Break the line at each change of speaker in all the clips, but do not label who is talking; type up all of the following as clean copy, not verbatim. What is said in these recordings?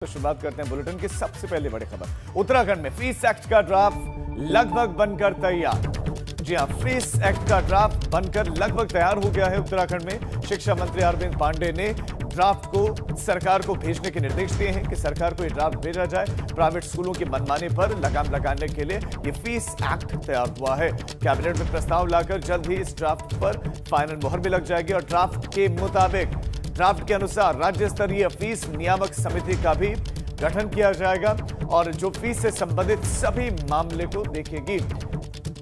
तो शुरुआत करते हैं बुलेटिन की सबसे पहले बड़ी खबर। उत्तराखंड में फीस एक्ट का ड्राफ्ट लगभग बनकर तैयार। जी हां, फीस एक्ट का ड्राफ्ट बनकर लगभग तैयार हो गया है। उत्तराखंड में शिक्षा मंत्री अरविंद पांडे ने ड्राफ्ट को सरकार को भेजने के निर्देश दिए हैं कि सरकार को ये ड्राफ्ट भेजा जाए। प्राइवेट स्कूलों की मनमानी पर लगाम लगाने के लिए ये फीस एक्ट तैयार हुआ है। कैबिनेट में प्रस्ताव लाकर जल्द ही इस ड्राफ्ट पर फाइनल मुहर भी लग जाएगी और ड्राफ्ट के मुताबिक ड्राफ्ट के अनुसार राज्य स्तरीय फीस नियामक समिति का भी गठन किया जाएगा और जो फीस से संबंधित सभी मामले को देखेगी।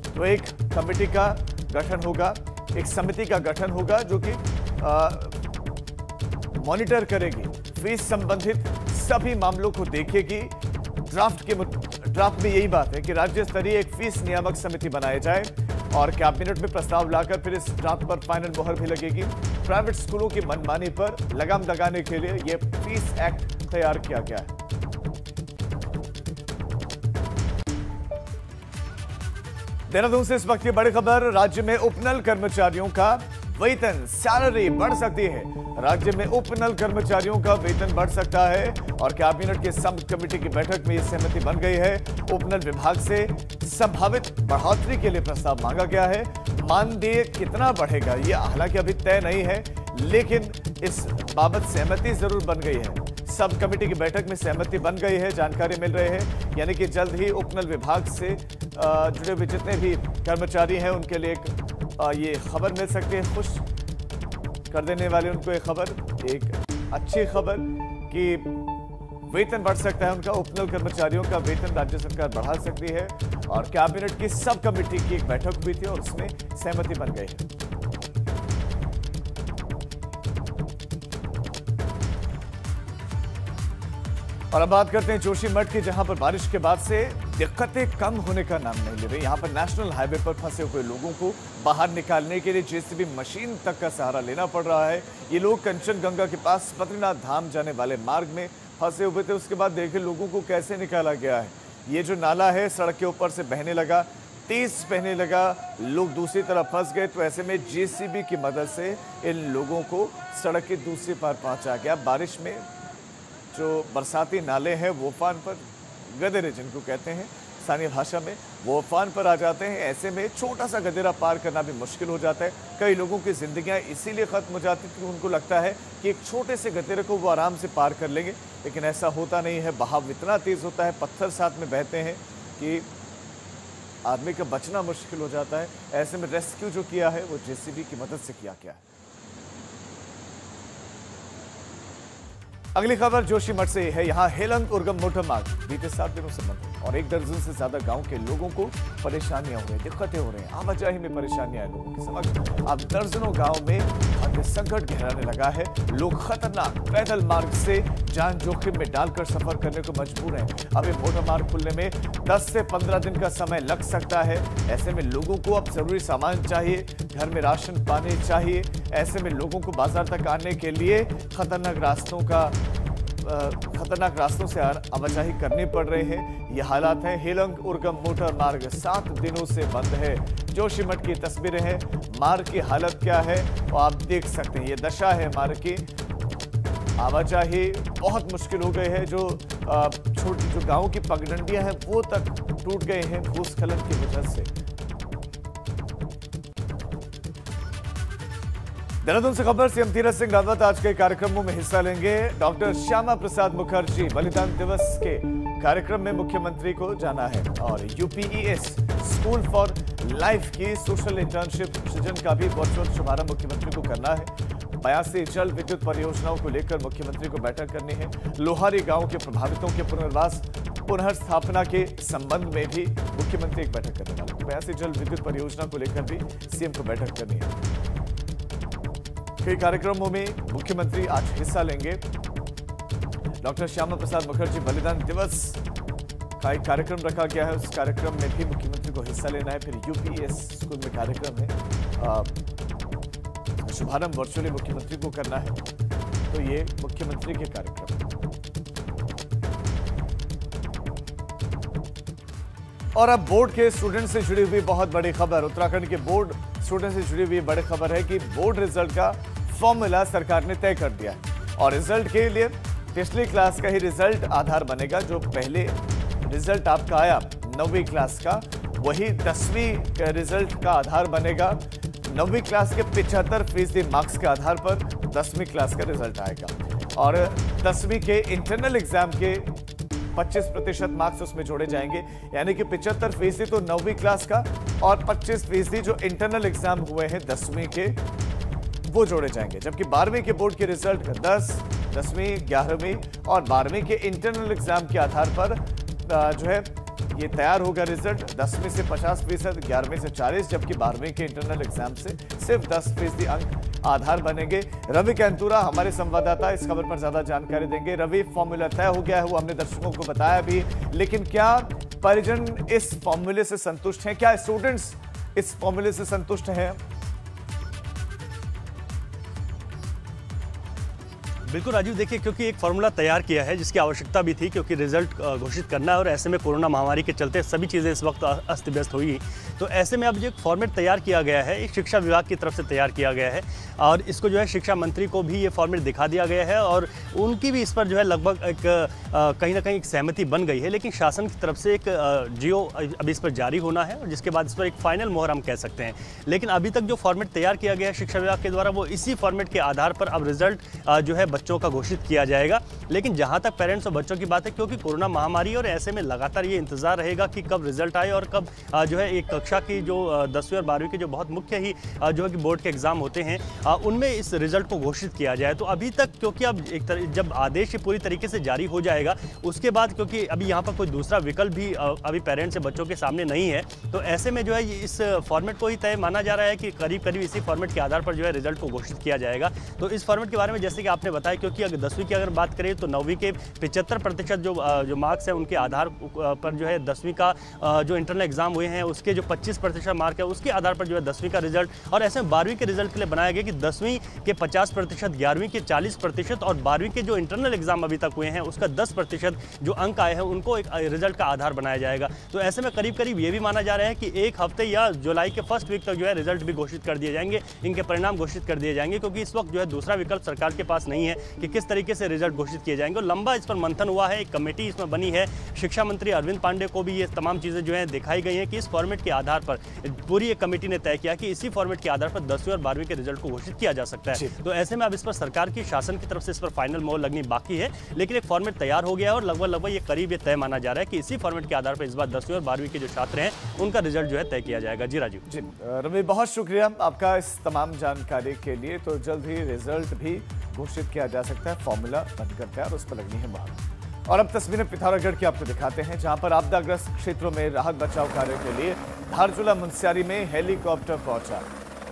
तो एक कमेटी का गठन होगा, एक समिति का गठन होगा जो कि मॉनिटर करेगी, फीस संबंधित सभी मामलों को देखेगी। ड्राफ्ट में यही बात है कि राज्य स्तरीय एक फीस नियामक समिति बनाई जाए और कैबिनेट में प्रस्ताव लाकर फिर इस ड्राफ्ट पर फाइनल मुहर भी लगेगी। प्राइवेट स्कूलों की मनमानी पर लगाम लगाने के लिए यह फीस एक्ट तैयार किया गया है। देहरादून से इस वक्त की बड़ी खबर। राज्य में उपनल कर्मचारियों का वेतन सैलरी बढ़ सकती है। राज्य में उपनल कर्मचारियों का वेतन बढ़ सकता है और कैबिनेट के सब कमेटी की बैठक में यह सहमति बन गई है। उपनल विभाग से संभावित बढ़ोतरी के लिए प्रस्ताव मांगा गया है। मानदेय कितना बढ़ेगा यह हालांकि अभी तय नहीं है, लेकिन इस बाबत सहमति जरूर बन गई है। सब कमेटी की बैठक में सहमति बन गई है, जानकारी मिल रही है। यानी कि जल्द ही उपनल विभाग से जुड़े हुए जितने भी कर्मचारी हैं उनके लिए ये खबर मिल सकती है। खुश कर देने वाले उनको एक खबर, एक अच्छी खबर कि वेतन बढ़ सकता है उनका। उपनल कर्मचारियों का वेतन राज्य सरकार बढ़ा सकती है और कैबिनेट की सब कमेटी की एक बैठक हुई थी और उसमें सहमति बन गई है। और अब बात करते हैं जोशीमठ की, जहां पर बारिश के बाद से दिक्कतें कम होने का नाम नहीं ले रही। यहां पर नेशनल हाईवे पर फंसे हुए लोगों को बाहर निकालने के लिए जेसीबी मशीन तक का सहारा लेना पड़ रहा है। ये लोग कंचनगंगा के पास बद्रीनाथ धाम जाने वाले मार्ग में फंसे हुए थे। उसके बाद देखिए लोगों को कैसे निकाला गया है। ये जो नाला है सड़क के ऊपर से बहने लगा, तेज बहने लगा, लोग दूसरी तरफ फंस गए। तो ऐसे में जेसीबी की मदद से इन लोगों को सड़क के दूसरे पार पहुंचा गया। बारिश में जो बरसाती नाले हैं वो उफान पर, गदेरे जिनको कहते हैं स्थानीय भाषा में, वो उफान पर आ जाते हैं। ऐसे में छोटा सा गदेरा पार करना भी मुश्किल हो जाता है। कई लोगों की जिंदगियां इसीलिए खत्म हो जाती थी, उनको लगता है कि एक छोटे से गदेरे को वो आराम से पार कर लेंगे, लेकिन ऐसा होता नहीं है। बहाव इतना तेज होता है, पत्थर साथ में बहते हैं कि आदमी का बचना मुश्किल हो जाता है। ऐसे में रेस्क्यू जो किया है वो जेसीबी की मदद से किया गया है। अगली खबर जोशीमठ से है। यहाँ हेलंग उर्गम मोटर मार्ग बीते 7 दिनों से बंद है और 1 दर्जन से ज्यादा गांव के लोगों को परेशानियां हो रही, दिक्कतें हो रही हैं। आवाजाही में परेशानियां हैं लोगों के समक्ष। अब दर्जनों गांव में खाद्य संकट गहराने लगा है। लोग खतरनाक पैदल मार्ग से जान जोखिम में डालकर सफर करने को मजबूर हैं। अब ये मोटर मार्ग खुलने में 10 से 15 दिन का समय लग सकता है। ऐसे में लोगों को अब जरूरी सामान चाहिए, घर में राशन पानी चाहिए। ऐसे में लोगों को बाजार तक आने के लिए खतरनाक रास्तों से आवाजाही करनी पड़ रही है। ये हालात है। हेलंग उर्गम मोटर मार्ग 7 दिनों से बंद है। जोशीमठ की तस्वीरें हैं। मार्ग की हालत क्या है तो आप देख सकते हैं। ये दशा है मार्ग की। आवाजाही बहुत मुश्किल हो गई है। जो गांव की पगडंडियां हैं वो तक टूट गए हैं भूस्खलन की वजह से। देहरादून से खबर। सीएम तीरथ सिंह रावत आज के कार्यक्रमों में हिस्सा लेंगे। डॉक्टर श्यामा प्रसाद मुखर्जी बलिदान दिवस के कार्यक्रम में मुख्यमंत्री को जाना है और यूपीईएस स्कूल फॉर लाइफ की सोशल इंटर्नशिप सृजन का भी वर्चुअल शुभारंभ मुख्यमंत्री को करना है। 82 जल विद्युत परियोजनाओं को लेकर मुख्यमंत्री को बैठक करनी है। लोहारी गांव के प्रभावितों के पुनर्वास पुनर्स्थापना के संबंध में भी मुख्यमंत्री एक बैठक करने वाले। 82 जल विद्युत परियोजना को लेकर भी सीएम को बैठक करनी है। कई कार्यक्रमों में मुख्यमंत्री आज हिस्सा लेंगे। डॉक्टर श्यामा प्रसाद मुखर्जी बलिदान दिवस का एक कार्यक्रम रखा गया है, उस कार्यक्रम में भी मुख्यमंत्री को हिस्सा लेना है। फिर यूपीएस स्कूल में कार्यक्रम है, शुभारंभ वर्चुअली मुख्यमंत्री को करना है। तो ये मुख्यमंत्री के कार्यक्रम। और अब बोर्ड के स्टूडेंट से जुड़ी हुई बहुत बड़ी खबर। उत्तराखंड के बोर्ड स्टूडेंट से जुड़ी हुई बड़ी खबर है कि बोर्ड रिजल्ट का फॉर्मूला सरकार ने तय कर दिया है और रिजल्ट के लिए पिछली क्लास का ही रिजल्ट आधार बनेगा। जो पहले रिजल्ट आपका आया 9वीं क्लास का, वही 10वीं का रिजल्ट का आधार बनेगा। 9वीं क्लास के 75% मार्क्स के आधार पर 10वीं क्लास का रिजल्ट आएगा और 10वीं के इंटरनल एग्जाम के 25% मार्क्स उसमें जोड़े जाएंगे। यानी कि 75% तो 9वीं क्लास का और 25% जो इंटरनल एग्जाम हुए हैं 10वीं के, वो जोड़े जाएंगे। जबकि 12वीं के बोर्ड के रिजल्ट 10, 10वीं, 11वीं और 12वीं के इंटरनल एग्जाम के आधार पर जो है ये तैयार होगा रिजल्ट। 10वीं से 50%, 11वीं से 40%, जबकि 12वीं के इंटरनल एग्जाम से सिर्फ 10% अंक आधार बनेंगे। रवि कैंतुरा हमारे संवाददाता इस खबर पर ज्यादा जानकारी देंगे। रवि, फॉर्मूला तय हो गया है, वो हमने दर्शकों को बताया भी, लेकिन क्या परिजन इस फॉर्मूले से संतुष्ट हैं? क्या स्टूडेंट्स इस फॉर्मूले से संतुष्ट हैं?
बिल्कुल राजीव, देखिए क्योंकि एक फार्मूला तैयार किया है जिसकी आवश्यकता भी थी, क्योंकि रिजल्ट घोषित करना है और ऐसे में कोरोना महामारी के चलते सभी चीज़ें इस वक्त अस्त व्यस्त हुई। तो ऐसे में अब जो एक फॉर्मेट तैयार किया गया है, एक शिक्षा विभाग की तरफ से तैयार किया गया है और इसको जो है शिक्षा मंत्री को भी ये फॉर्मेट दिखा दिया गया है और उनकी भी इस पर जो है लगभग एक कहीं ना कहीं एक सहमति बन गई है। लेकिन शासन की तरफ से एक जियो अभी इस पर जारी होना है और जिसके बाद इस पर एक फाइनल मोहर हम कह सकते हैं। लेकिन अभी तक जो फॉर्मेट तैयार किया गया है शिक्षा विभाग के द्वारा, वो इसी फॉर्मेट के आधार पर अब रिजल्ट जो है बच्चों का घोषित किया जाएगा। लेकिन जहां तक पेरेंट्स और बच्चों की बात है, क्योंकि कोरोना महामारी और ऐसे में लगातार ये इंतजार रहेगा कि कब रिजल्ट आए और कब जो है एक कक्षा की जो 10वीं और 12वीं के जो बहुत मुख्य ही जो है कि बोर्ड के एग्जाम होते हैं उनमें इस रिजल्ट को घोषित किया जाए। तो अभी तक क्योंकि अब जब आदेश पूरी तरीके से जारी हो जाएगा उसके बाद, क्योंकि अभी यहाँ पर कोई दूसरा विकल्प भी अभी पेरेंट्स से बच्चों के सामने नहीं है, तो ऐसे में जो है इस फॉर्मेट को ही तय माना जा रहा है कि करीब करीब इसी फॉर्मेट के आधार पर जो है रिजल्ट को घोषित किया जाएगा। तो इस फॉर्मेट के बारे में जैसे कि आपने बताया, क्योंकि अगर 10वीं की अगर बात करें तो 9वीं के 75% जो मार्क्स है उनके आधार पर जो है 10वीं का जो इंटरनल एग्जाम हुए हैं उसके जो 25% मार्क है उसके आधार पर जो है 10वीं का रिजल्ट, और ऐसे में 12वीं के रिजल्ट के लिए बनाया गया कि 10वीं के 50%, 11वीं के 40% और 12वीं के जो इंटरनल एग्जाम अभी तक हुए हैं उसका 10% जो अंक आए हैं उनको एक रिजल्ट का आधार बनाया जाएगा। तो ऐसे में करीब करीब ये भी माना जा रहा है कि एक हफ्ते या जुलाई के फर्स्ट वीक तक जो है रिजल्ट भी घोषित कर दिए जाएंगे, इनके परिणाम घोषित कर दिए जाएंगे, क्योंकि इस वक्त जो है दूसरा विकल्प सरकार के पास नहीं है कि किस तरीके से रिजल्ट घोषित किए जाएंगे। लंबा इस पर मंथन हुआ है, एक कमेटी इसमें बनी है, शिक्षा मंत्री अरविंद पांडे को भी ये तमाम चीजें जो है दिखाई गई हैं कि इस फॉर्मेट के आधार पर पूरी एक कमेटी ने तय किया कि इसी फॉर्मेट के आधार पर 10वीं और 12वीं के रिजल्ट को घोषित किया जा सकता है। तो ऐसे में अब इस पर सरकार की, शासन की तरफ से इस पर फाइनल मोहर लगनी बाकी है, लेकिन एक फॉर्मेट तैयार हो गया है और लगभग ये करीब ये तय माना जा रहा है कि इसी फॉर्मेट के आधार पर इस बार 10वीं और 12वीं के जो छात्र हैं उनका रिजल्ट जो है तय किया जाएगा। जी राजीव।
जी रवि, बहुत शुक्रिया आपका इस तमाम जानकारी के लिए। तो जल्द ही रिजल्ट भी घोषित किया जा सकता है, फॉर्मूला बनकर तैयार, उस पर लगनी है मोहर। और अब तस्वीरें पिथौरागढ़ की आपको दिखाते हैं, जहां पर आपदाग्रस्त क्षेत्रों में राहत बचाव कार्य के लिए धारचूला मुनस्यारी में हेलीकॉप्टर पहुंचा।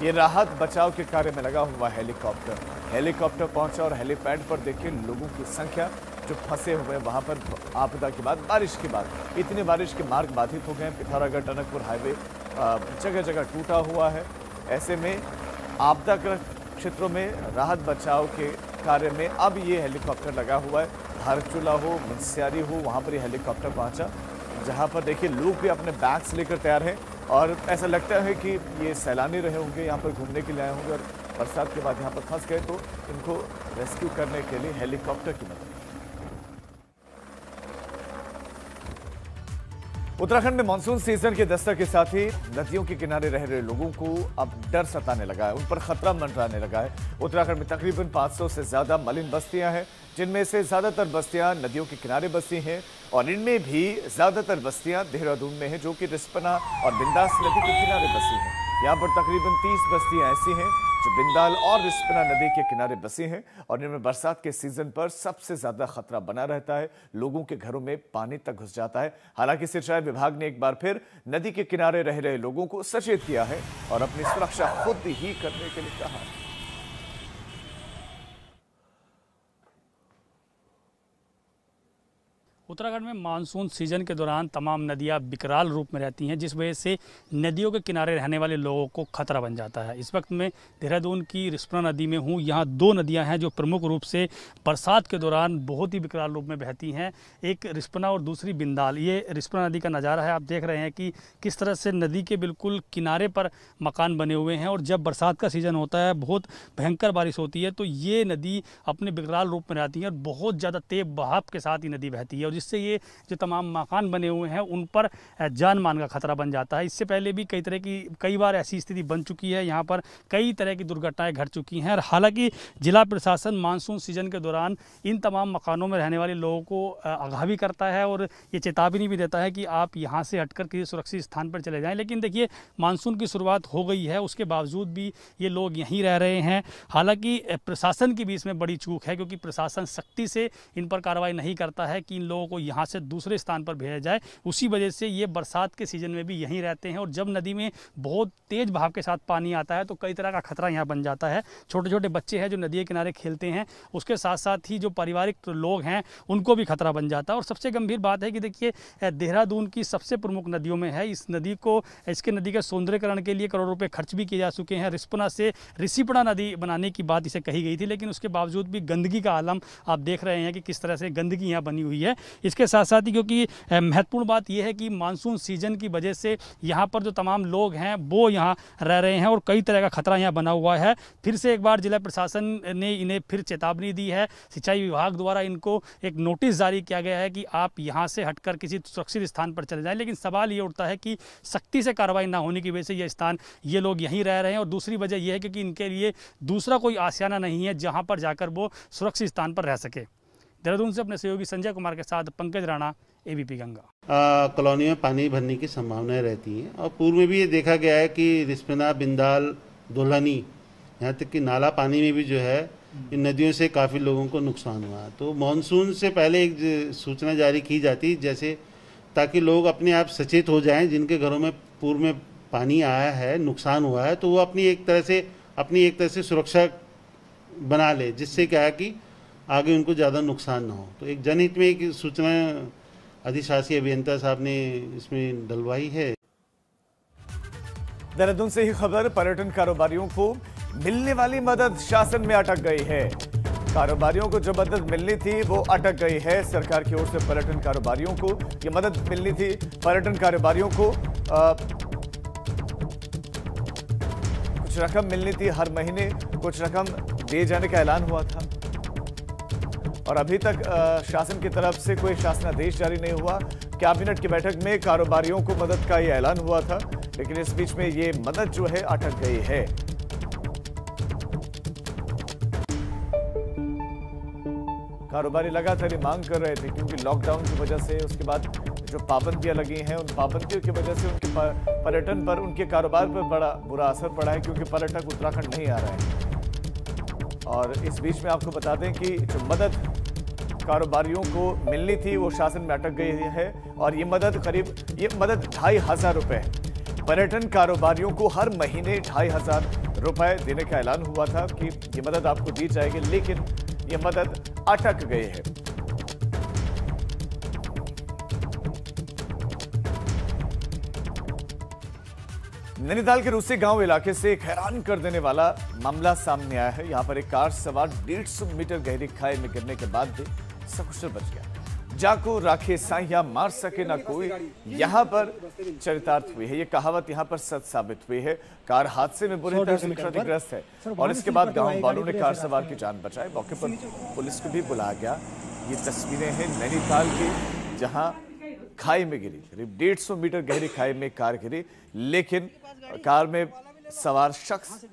ये राहत बचाव के कार्य में लगा हुआ हेलीकॉप्टर पहुंचा और हेलीपैड पर देखिए लोगों की संख्या जो फंसे हुए हैं वहां पर। आपदा के बाद, बारिश के बाद इतनी बारिश के मार्ग बाधित हो गए। पिथौरागढ़ टनकपुर हाईवे जगह जगह टूटा हुआ है। ऐसे में आपदाग्रस्त क्षेत्रों में राहत बचाव के कार्य में अब ये हेलीकॉप्टर लगा हुआ है। धारचूला हो, मुनस्यारी हो, वहाँ पर ये हेलीकॉप्टर पहुँचा, जहाँ पर देखिए लोग भी अपने बैग्स लेकर तैयार हैं और ऐसा लगता है कि ये सैलानी रहे होंगे, यहाँ पर घूमने के लिए आए होंगे और बरसात के बाद यहाँ पर फंस गए, तो इनको रेस्क्यू करने के लिए हेलीकॉप्टर की मदद। उत्तराखंड में मानसून सीजन के दस्तक के साथ ही नदियों के किनारे रह रहे लोगों को अब डर सताने लगा है, उन पर खतरा मंडराने लगा है। उत्तराखंड में तकरीबन 500 से ज्यादा मलिन बस्तियां हैं, जिनमें से ज्यादातर बस्तियां नदियों के किनारे बसी हैं और इनमें भी ज्यादातर बस्तियां देहरादून में हैं, जो कि रिस्पना और बिंदास नदी के किनारे बसी हैं। यहाँ पर तकरीबन 30 बस्तियां ऐसी हैं जो बिंदाल और रिस्पना नदी के किनारे बसी हैं और इनमें बरसात के सीजन पर सबसे ज्यादा खतरा बना रहता है। लोगों के घरों में पानी तक घुस जाता है। हालांकि सिंचाई विभाग ने एक बार फिर नदी के किनारे रह रहे लोगों को सचेत किया है और अपनी सुरक्षा खुद ही करने के लिए कहा है।
उत्तराखंड में मानसून सीजन के दौरान तमाम नदियां विकराल रूप में रहती हैं, जिस वजह से नदियों के किनारे रहने वाले लोगों को खतरा बन जाता है। इस वक्त मैं देहरादून की रिस्पना नदी में हूं। यहां दो नदियां हैं जो प्रमुख रूप से बरसात के दौरान बहुत ही विकराल रूप में बहती हैं, एक रिस्पना और दूसरी बिंदाल। ये रिस्पना नदी का नज़ारा है। आप देख रहे हैं कि किस तरह से नदी के बिल्कुल किनारे पर मकान बने हुए हैं, और जब बरसात का सीज़न होता है, बहुत भयंकर बारिश होती है, तो ये नदी अपने विकराल रूप में रहती है और बहुत ज़्यादा तेज बहाव के साथ ही नदी बहती है, और जिससे ये जो तमाम मकान बने हुए हैं उन पर जान मान का खतरा बन जाता है। इससे पहले भी कई बार ऐसी स्थिति बन चुकी है। यहाँ पर कई तरह की दुर्घटनाएं घट चुकी हैं, और हालांकि जिला प्रशासन मानसून सीजन के दौरान इन तमाम मकानों में रहने वाले लोगों को आगाह भी करता है और ये चेतावनी भी देता है कि आप यहाँ से हटकर किसी सुरक्षित स्थान पर चले जाएँ। लेकिन देखिए, मानसून की शुरुआत हो गई है, उसके बावजूद भी ये लोग यहीं रह रहे हैं। हालांकि प्रशासन की भी इसमें बड़ी चूक है, क्योंकि प्रशासन सख्ती से इन पर कार्रवाई नहीं करता है कि इन लोगों को यहाँ से दूसरे स्थान पर भेजा जाए। उसी वजह से ये बरसात के सीजन में भी यहीं रहते हैं, और जब नदी में बहुत तेज बहाव के साथ पानी आता है तो कई तरह का खतरा यहाँ बन जाता है। छोटे छोटे बच्चे हैं जो नदी के किनारे खेलते हैं, उसके साथ साथ ही जो पारिवारिक लोग हैं उनको भी खतरा बन जाता है। और सबसे गंभीर बात है कि देखिए, देहरादून की सबसे प्रमुख नदियों में है। इसके नदी के सौंदर्यकरण के लिए करोड़ों रुपए खर्च भी किए जा चुके हैं। रिस्पना से ऋषिपना नदी बनाने की बात इसे कही गई थी, लेकिन उसके बावजूद भी गंदगी का आलम आप देख रहे हैं कि किस तरह से गंदगी यहाँ बनी हुई है। इसके साथ साथ ही क्योंकि महत्वपूर्ण बात यह है कि मानसून सीजन की वजह से यहाँ पर जो तमाम लोग हैं वो यहाँ रह रहे हैं, और कई तरह का खतरा यहाँ बना हुआ है। फिर से एक बार जिला प्रशासन ने इन्हें फिर चेतावनी दी है। सिंचाई विभाग द्वारा इनको एक नोटिस जारी किया गया है कि आप यहाँ से हटकर किसी सुरक्षित स्थान पर चले जाएं। लेकिन सवाल ये उठता है कि सख्ती से कार्रवाई ना होने की वजह से ये लोग यहीं रह रहे हैं, और दूसरी वजह यह है क्योंकि इनके लिए दूसरा कोई आशियाना नहीं है जहाँ पर जाकर वो सुरक्षित स्थान पर रह सके। देहरादून से अपने सहयोगी संजय कुमार के साथ पंकज राणा, एबीपी गंगा।
कॉलोनी में पानी भरने की संभावनाएं रहती हैं, और पूर्व में भी ये देखा गया है कि रिस्पना, बिंदाल, दुल्हनी, यहाँ तक कि नाला पानी में भी जो है इन नदियों से काफ़ी लोगों को नुकसान हुआ। तो मानसून से पहले एक सूचना जारी की जाती जैसे, ताकि लोग अपने आप सचेत हो जाएं, जिनके घरों में पूर्व में पानी आया है, नुकसान हुआ है, तो वो अपनी एक तरह से सुरक्षा बना ले, जिससे क्या है कि आगे उनको ज़्यादा नुकसान ना हो। तो एक जनहित में एक सूचना अधिशासी अभियंता साहब ने इसमें डलवाई है।
देहरादून से ही खबर, पर्यटन कारोबारियों को मिलने वाली मदद शासन में अटक गई है। कारोबारियों को जो मदद मिलनी थी वो अटक गई है। सरकार की ओर से पर्यटन कारोबारियों को ये मदद मिलनी थी। पर्यटन कारोबारियों को कुछ रकम मिलनी थी हर महीने, कुछ रकम दिए जाने का ऐलान हुआ था, और अभी तक शासन की तरफ से कोई शासनादेश जारी नहीं हुआ। कैबिनेट की बैठक में कारोबारियों को मदद का ये ऐलान हुआ था, लेकिन इस बीच में ये मदद जो है अटक गई है। कारोबारी लगातार मांग कर रहे थे, क्योंकि लॉकडाउन की वजह से, उसके बाद जो पाबंदियां लगी हैं, उन पाबंदियों की वजह से उनके पर्यटन पर, उनके कारोबार पर बड़ा बुरा असर पड़ा है, क्योंकि पर्यटक उत्तराखंड नहीं आ रहे हैं। और इस बीच में आपको बता दें कि जो मदद कारोबारियों को मिलनी थी वो शासन में अटक गई है, और ये मदद 2,500 रुपए है। पर्यटन कारोबारियों को हर महीने 2,500 रुपए देने का ऐलान हुआ था कि ये मदद आपको दी जाएगी, लेकिन ये मदद अटक गई है। नैनीताल के रूसी गांव इलाके से एक हैरान कर देने वाला मामला सामने आया है। यहां पर एक कार सवार 150 मीटर गहरी खाई में गिरने के बाद भी सकुशल बच गया। जाको राखे साइया मार सके ना कोई, यहां पर चरितार्थ हुई है। ये कहावत यहां पर सच साबित हुई है। कार हादसे में बुरी तरह से क्षतिग्रस्त है, और इसके बाद गांव वालों ने कार सवार की जान बचाई। मौके पर पुलिस को भी बुलाया गया। ये तस्वीरें हैं नैनीताल की, जहां खाई में गिरी, करीब 150 मीटर गहरी खाई में कार गिरी, लेकिन कार में सवार शख्स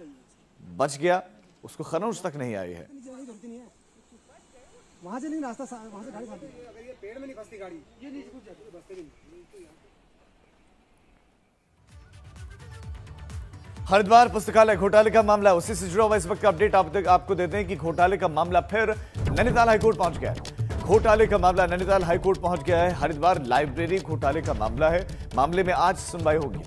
बच गया, उसको खरोंच तक नहीं आई है।
वहां से नहीं, रास्ता वहां से गाड़ी फंसी, अगर ये पेड़ में नहीं फंसती गाड़ी, ये नहीं कुछ बसते नहीं।
हरिद्वार पुस्तकालय घोटाले का मामला, उसी से जुड़ा हुआ इस वक्त का अपडेट आपको देते हैं कि घोटाले का मामला फिर नैनीताल हाईकोर्ट पहुंच गया है। घोटाले का मामला नैनीताल हाईकोर्ट पहुंच गया है। हरिद्वार लाइब्रेरी घोटाले का मामला है। मामले में आज सुनवाई होगी।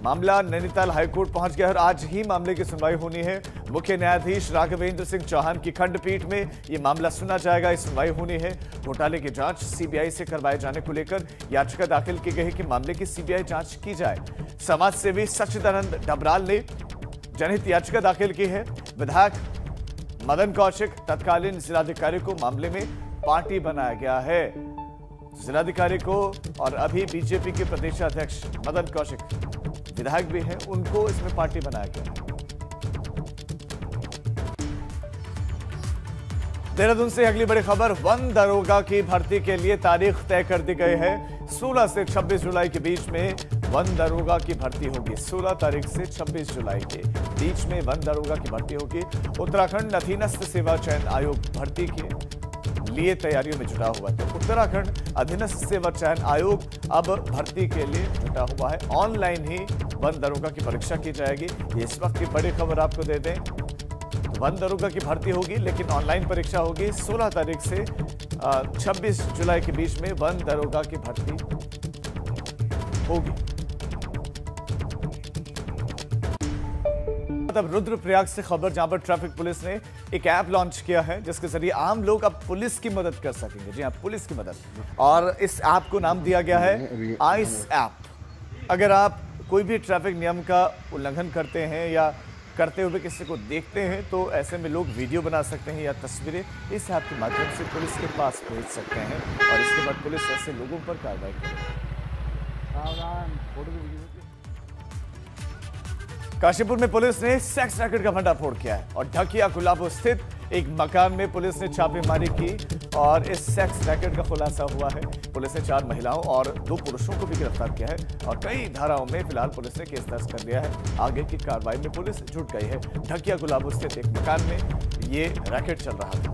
मामला नैनीताल हाईकोर्ट पहुंच गया और आज ही मामले की सुनवाई होनी है। मुख्य न्यायाधीश राघवेंद्र सिंह चौहान की खंडपीठ में यह मामला सुना जाएगा। इस सुनवाई होनी है। घोटाले की जांच सीबीआई से करवाए जाने को लेकर याचिका दाखिल की गई है कि मामले की सीबीआई जांच की जाए। समाज सेवी सच्चिदानंद डबराल ने जनहित याचिका दाखिल की है। विधायक मदन कौशिक तत्कालीन जिलाधिकारी को मामले में पार्टी बनाया गया है। जिलाधिकारी को और अभी बीजेपी के प्रदेश अध्यक्ष मदन कौशिक विधायक भी हैं, उनको इसमें पार्टी बनाया गया है। देहरादून से अगली बड़ी खबर, वन दरोगा की भर्ती के लिए तारीख तय कर दी गई है। 16 से 26 जुलाई के बीच में वन दरोगा की भर्ती होगी। 16 तारीख से 26 जुलाई के बीच में वन दरोगा की भर्ती होगी। उत्तराखंड अधीनस्थ सेवा चयन आयोग भर्ती के लिए तैयारियों में जुटा हुआ है। तो उत्तराखंड अधीनस्थ सेवा चयन आयोग अब भर्ती के लिए जुटा हुआ है। ऑनलाइन ही वन दरोगा की परीक्षा की जाएगी। ये इस वक्त की बड़ी खबर आपको दे दें। तो वन दरोगा की भर्ती होगी लेकिन ऑनलाइन परीक्षा होगी। 16 तारीख से 26 जुलाई के बीच में वन दरोगा की भर्ती होगी। अब रुद्रप्रयाग से खबर, जहां पर ट्रैफिक पुलिस ने एक ऐप लॉन्च किया है जिसके जरिए आम लोग अब पुलिस की मदद कर सकेंगे। जी हां, पुलिस की मदद। और इस ऐप को नाम दिया गया है आइस ऐप। अगर आप कोई भी ट्रैफिक नियम का उल्लंघन करते हैं या करते हुए किसी को देखते हैं तो ऐसे में लोग वीडियो बना सकते हैं या तस्वीरें इस ऐप के माध्यम से पुलिस के पास भेज सकते हैं और इसके बाद पुलिस ऐसे लोगों पर कार्रवाई करेगी। काशीपुर में पुलिस ने सेक्स रैकेट का भंडाफोड़ किया है और ढकिया गुलाबो स्थित एक मकान में पुलिस ने छापेमारी की और इस सेक्स रैकेट का खुलासा हुआ है। पुलिस ने 4 महिलाओं और 2 पुरुषों को भी गिरफ्तार किया है और कई धाराओं में फिलहाल पुलिस ने केस दर्ज कर लिया है। आगे की कार्रवाई में पुलिस जुट गई है। ढकिया गुलाबो स्थित एक मकान में ये रैकेट चल रहा था।